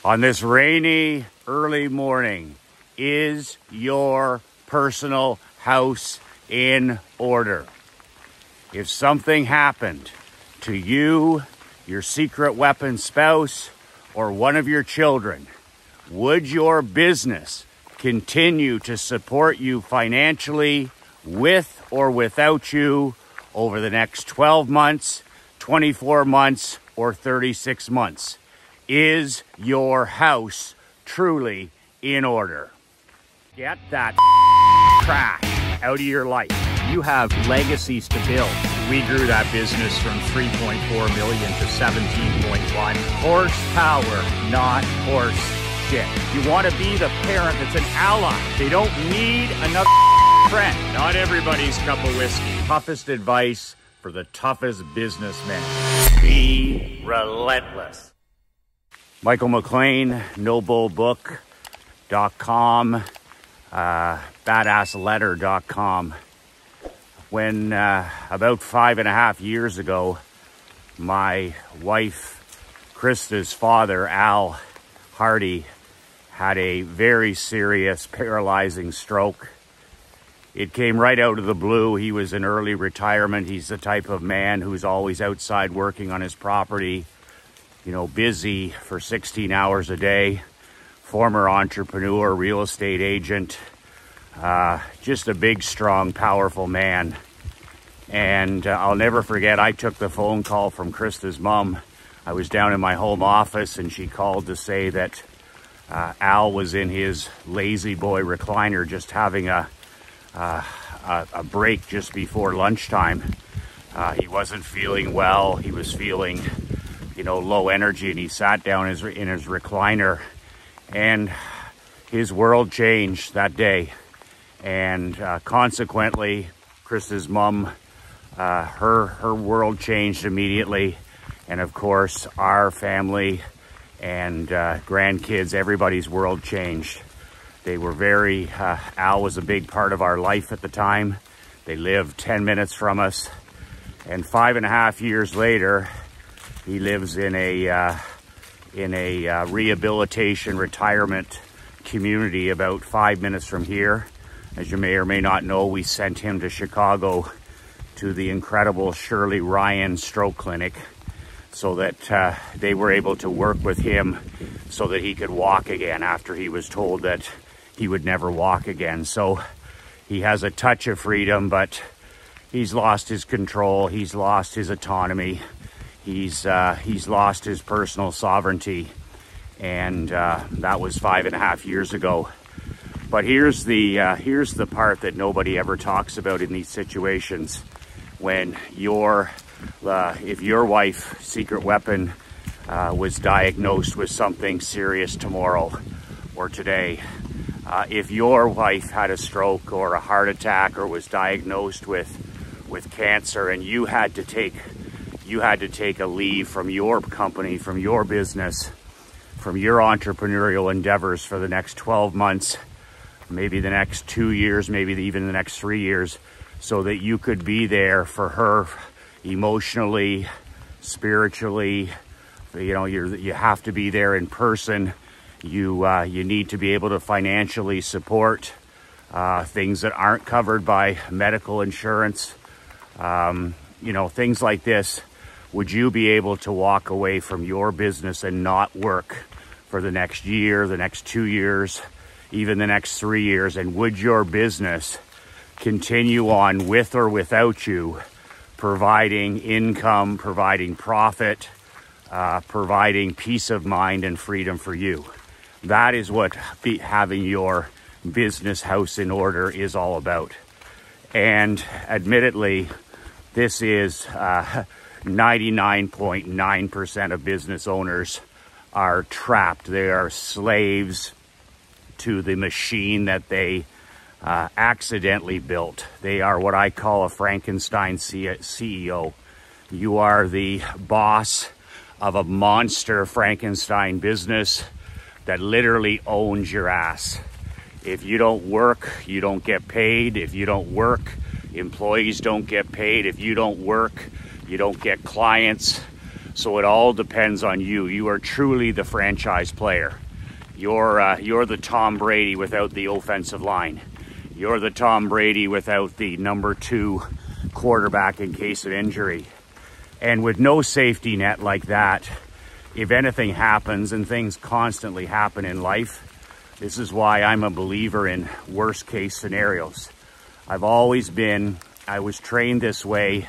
On this rainy early morning, is your personal house in order? If something happened to you, your secret weapon spouse, or one of your children, would your business continue to support you financially with or without you over the next 12 months, 24 months, or 36 months? Is your house truly in order? Get that trash out of your life. You have legacies to build. We grew that business from 3.4 million to 17.1. Horsepower, not horse shit. You want to be the parent that's an ally. They don't need another friend. Not everybody's cup of whiskey. Toughest advice for the toughest businessmen. Be relentless. Michael McLean, NoBullBook.com, BadassLetter.com. When about 5.5 years ago, my wife, Krista's father, Al Hardy, had a very serious paralyzing stroke. It came right out of the blue. He was in early retirement. He's the type of man who's always outside working on his property, you know, busy for 16 hours a day, former entrepreneur, real estate agent, just a big, strong, powerful man. And I'll never forget, I took the phone call from Krista's mom. I was down in my home office and she called to say that Al was in his lazy boy recliner just having a break just before lunchtime. He wasn't feeling well. He was feeling, you know, low energy, and he sat down in his recliner, and his world changed that day. And consequently, Krista's mom, her world changed immediately. And of course, our family and grandkids, everybody's world changed. They were very, Al was a big part of our life at the time. They lived 10 minutes from us. And 5.5 years later, he lives in a rehabilitation retirement community about 5 minutes from here. As you may or may not know, we sent him to Chicago to the incredible Shirley Ryan Stroke Clinic so that they were able to work with him so that he could walk again after he was told that he would never walk again. So he has a touch of freedom, but he's lost his control. He's lost his autonomy. He's lost his personal sovereignty, and that was 5.5 years ago. But here's the part that nobody ever talks about in these situations. When if your wife, secret weapon, was diagnosed with something serious tomorrow or today, if your wife had a stroke or a heart attack or was diagnosed with cancer, and you had to take a leave from your company, from your business, from your entrepreneurial endeavors for the next 12 months, maybe the next 2 years, maybe even the next 3 years, so that you could be there for her emotionally, spiritually. You know, you have to be there in person. You need to be able to financially support things that aren't covered by medical insurance. You know, things like this. Would you be able to walk away from your business and not work for the next year, the next 2 years, even the next 3 years? And would your business continue on with or without you, providing income, providing profit, providing peace of mind and freedom for you? That is what having your business house in order is all about. And admittedly, this is 99.9% of business owners are trapped. They are slaves to the machine that they accidentally built. They are what I call a Frankenstein CEO. You are the boss of a monster Frankenstein business that literally owns your ass. If you don't work, you don't get paid. If you don't work, employees don't get paid. If you don't work, you don't get clients. So it all depends on you. You are truly the franchise player. You're the Tom Brady without the offensive line. You're the Tom Brady without the number 2 quarterback in case of injury. And with no safety net like that, if anything happens, and things constantly happen in life, this is why I'm a believer in worst case scenarios. I was trained this way,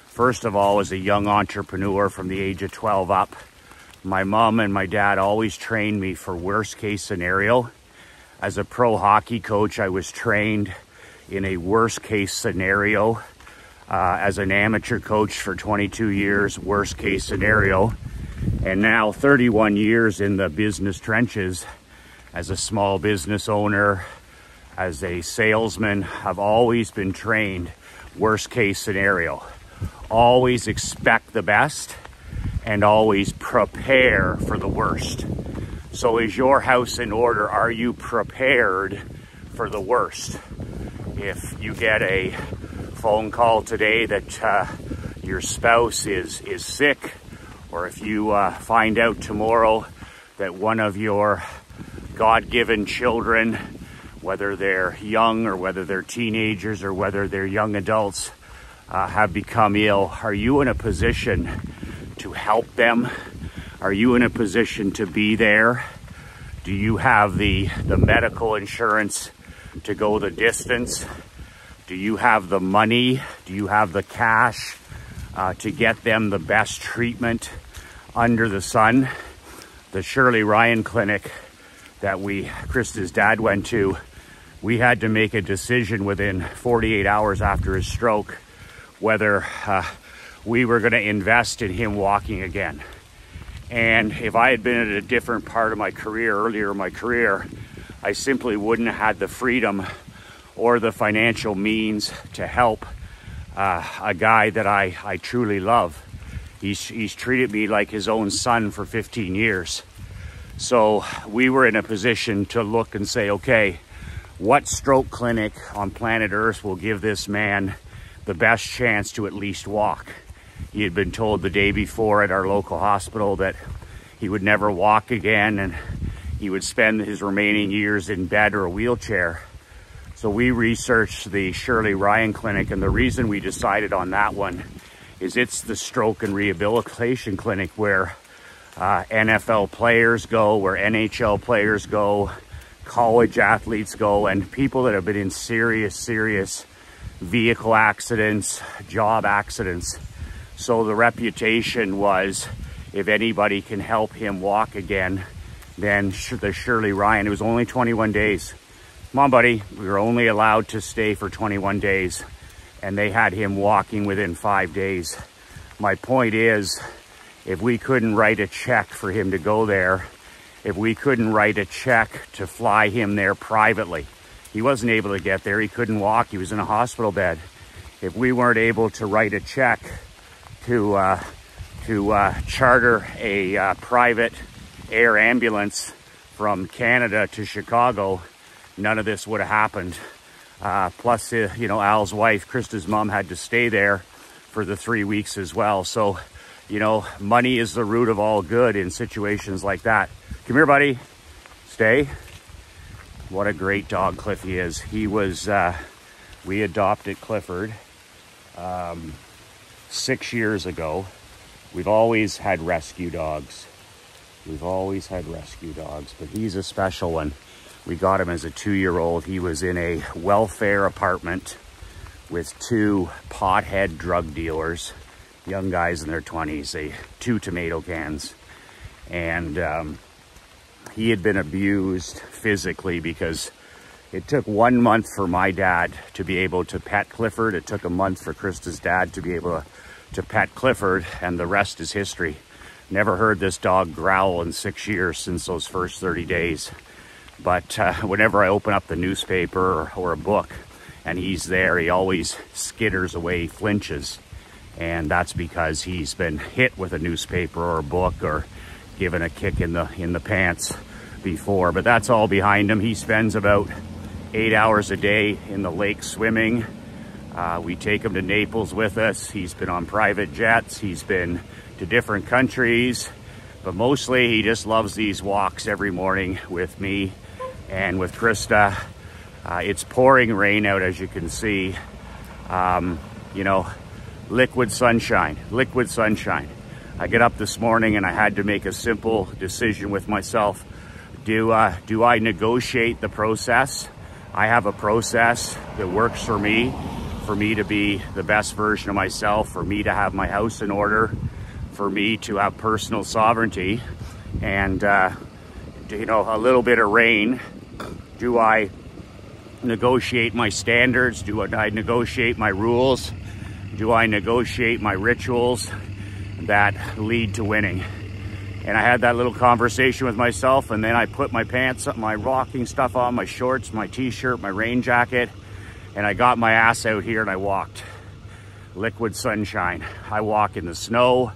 first of all, as a young entrepreneur from the age of 12 up. My mom and my dad always trained me for worst case scenario. As a pro hockey coach, I was trained in a worst case scenario. As an amateur coach for 22 years, worst case scenario. And now 31 years in the business trenches as a small business owner, as a salesman, I've always been trained worst case scenario. Always expect the best and always prepare for the worst. So is your house in order? Are you prepared for the worst? If you get a phone call today that your spouse is sick, or if you find out tomorrow that one of your God-given children, whether they're young or whether they're teenagers or whether they're young adults, have become ill, are you in a position to help them? Are you in a position to be there? Do you have the medical insurance to go the distance? Do you have the money? Do you have the cash to get them the best treatment under the sun? The Shirley Ryan Clinic that Krista's dad went to, we had to make a decision within 48 hours after his stroke whether we were going to invest in him walking again. And if I had been at a different part of my career, earlier in my career, I simply wouldn't have had the freedom or the financial means to help a guy that I truly love. He's treated me like his own son for 15 years. So we were in a position to look and say, okay, what stroke clinic on planet Earth will give this man the best chance to at least walk? He had been told the day before at our local hospital that he would never walk again and he would spend his remaining years in bed or a wheelchair. So we researched the Shirley Ryan Clinic, and the reason we decided on that one is it's the stroke and rehabilitation clinic where NFL players go, where NHL players go, college athletes go, and people that have been in serious vehicle accidents, job accidents. So the reputation was, if anybody can help him walk again, then the Shirley Ryan. It was only 21 days. Come on, buddy. We were only allowed to stay for 21 days, and they had him walking within 5 days. My point is, if we couldn't write a check for him to go there, if we couldn't write a check to fly him there privately, he wasn't able to get there. He couldn't walk. He was in a hospital bed. If we weren't able to write a check to charter a private air ambulance from Canada to Chicago, none of this would have happened. Plus, Al's wife, Krista's mom, had to stay there for the 3 weeks as well. So, money is the root of all good in situations like that. Come here, buddy. Stay. What a great dog Cliffy is. He was, we adopted Clifford 6 years ago. We've always had rescue dogs. But he's a special one. We got him as a 2-year-old. He was in a welfare apartment with 2 pothead drug dealers, young guys in their 20s, 2 tomato cans. And he had been abused physically because it took 1 month for my dad to be able to pet Clifford. It took a month for Krista's dad to be able to pet Clifford, and the rest is history. Never heard this dog growl in 6 years since those first 30 days. But whenever I open up the newspaper or a book and he's there, he always skitters away, flinches. And that's because he's been hit with a newspaper or a book or given a kick in the pants before. But that's all behind him. He spends about 8 hours a day in the lake swimming. We take him to Naples with us. He's been on private jets. He's been to different countries, but mostly he just loves these walks every morning with me and with Krista. It's pouring rain out, as you can see. You know, liquid sunshine, liquid sunshine. I get up this morning and I had to make a simple decision with myself. Do I negotiate the process? I have a process that works for me to be the best version of myself, for me to have my house in order, for me to have personal sovereignty, and you know, a little bit of rain. Do I negotiate my standards? Do I negotiate my rules? Do I negotiate my rituals that lead to winning? And I had that little conversation with myself, and then I put my pants up, my walking stuff on, my shorts, my t-shirt, my rain jacket, and I got my ass out here and I walked. Liquid sunshine. I walk in the snow,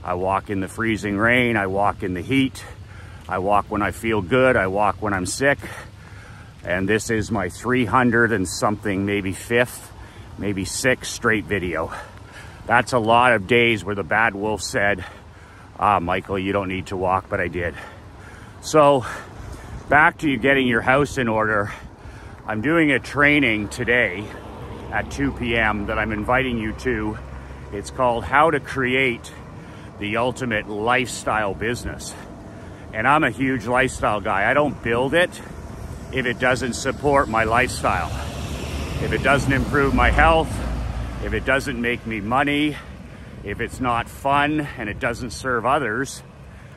I walk in the freezing rain, I walk in the heat, I walk when I feel good, I walk when I'm sick. And this is my 300 and something, maybe 5th, maybe 6th straight video. That's a lot of days where the bad wolf said, Michael, you don't need to walk, but I did. So back to you getting your house in order. I'm doing a training today at 2 p.m. that I'm inviting you to. It's called How to Create the Ultimate Lifestyle Business. And I'm a huge lifestyle guy. I don't build it if it doesn't support my lifestyle. If it doesn't improve my health, if it doesn't make me money, if it's not fun and it doesn't serve others,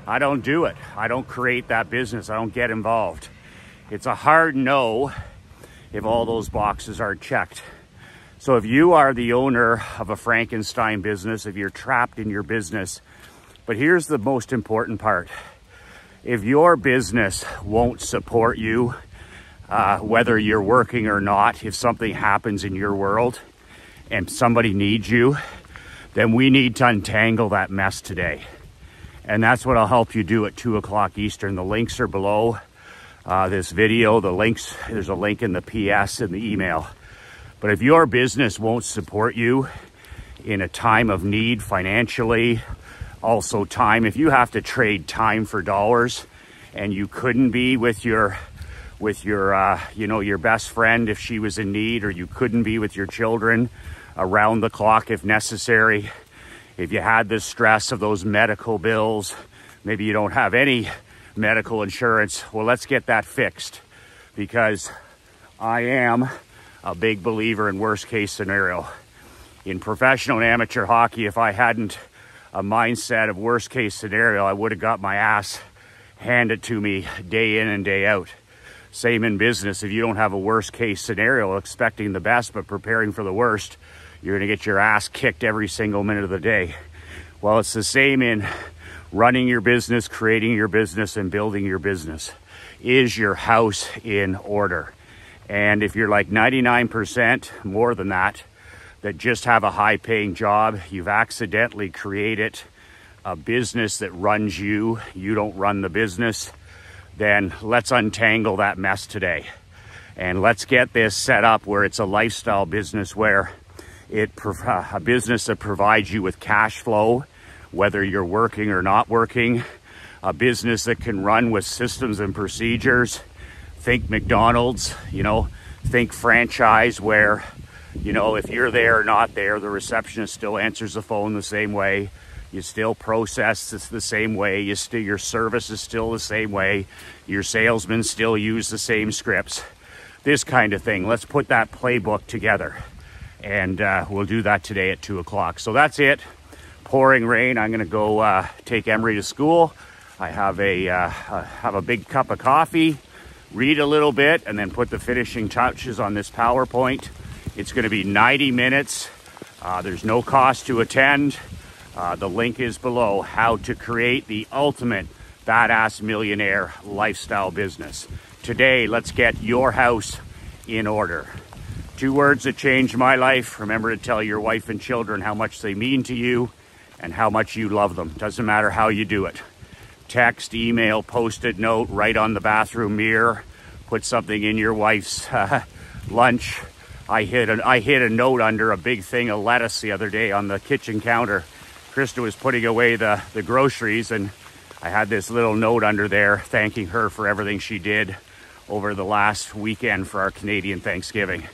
I don't do it. I don't create that business. I don't get involved. It's a hard no if all those boxes are checked. So if you are the owner of a Frankenstein business, if you're trapped in your business, but here's the most important part. If your business won't support you, whether you're working or not, if something happens in your world and somebody needs you, then we need to untangle that mess today. And that's what I'll help you do at 2 o'clock Eastern. The links are below this video. There's a link in the PS and the email. But if your business won't support you in a time of need financially, also time, if you have to trade time for dollars and you couldn't be with your you know, your best friend if she was in need, or you couldn't be with your children around the clock if necessary, if you had the stress of those medical bills, maybe you don't have any medical insurance, well, let's get that fixed, because I am a big believer in worst case scenario. In professional and amateur hockey, if I hadn't a mindset of worst case scenario, I would have got my ass handed to me day in and day out. Same in business. If you don't have a worst case scenario, expecting the best but preparing for the worst, you're gonna get your ass kicked every single minute of the day. Well, it's the same in running your business, creating your business, and building your business. Is your house in order? And if you're like 99%, more than that just have a high paying job, you've accidentally created a business that runs you, you don't run the business, then let's untangle that mess today. And let's get this set up where it's a lifestyle business, where a business that provides you with cash flow, whether you're working or not working, a business that can run with systems and procedures. Think McDonald's, you know, think franchise, where, you know, if you're there or not there, the receptionist still answers the phone the same way. You still process this the same way. Your service is still the same way. Your salesmen still use the same scripts. This kind of thing. Let's put that playbook together. And we'll do that today at 2 o'clock. So that's it. Pouring rain. I'm going to go take Emery to school. I have a big cup of coffee, read a little bit, and then put the finishing touches on this PowerPoint. It's going to be 90 minutes. There's no cost to attend. The link is below. How to create the ultimate badass millionaire lifestyle business. Today, let's get your house in order. 2 words that changed my life. Remember to tell your wife and children how much they mean to you and how much you love them. Doesn't matter how you do it. Text, email, post-it note, write on the bathroom mirror, put something in your wife's lunch I hid a note under a big thing of lettuce the other day on the kitchen counter. Krista was putting away the groceries, and I had this little note under there thanking her for everything she did over the last weekend for our Canadian Thanksgiving.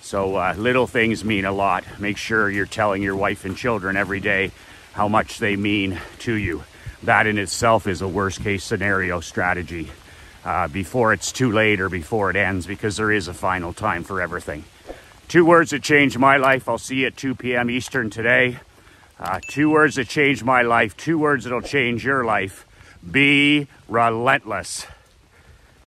So little things mean a lot. Make sure you're telling your wife and children every day how much they mean to you. That in itself is a worst case scenario strategy before it's too late or before it ends, because there is a final time for everything. 2 words that changed my life. I'll see you at 2 p.m. Eastern today. 2 words that changed my life. 2 words that'll change your life. Be relentless.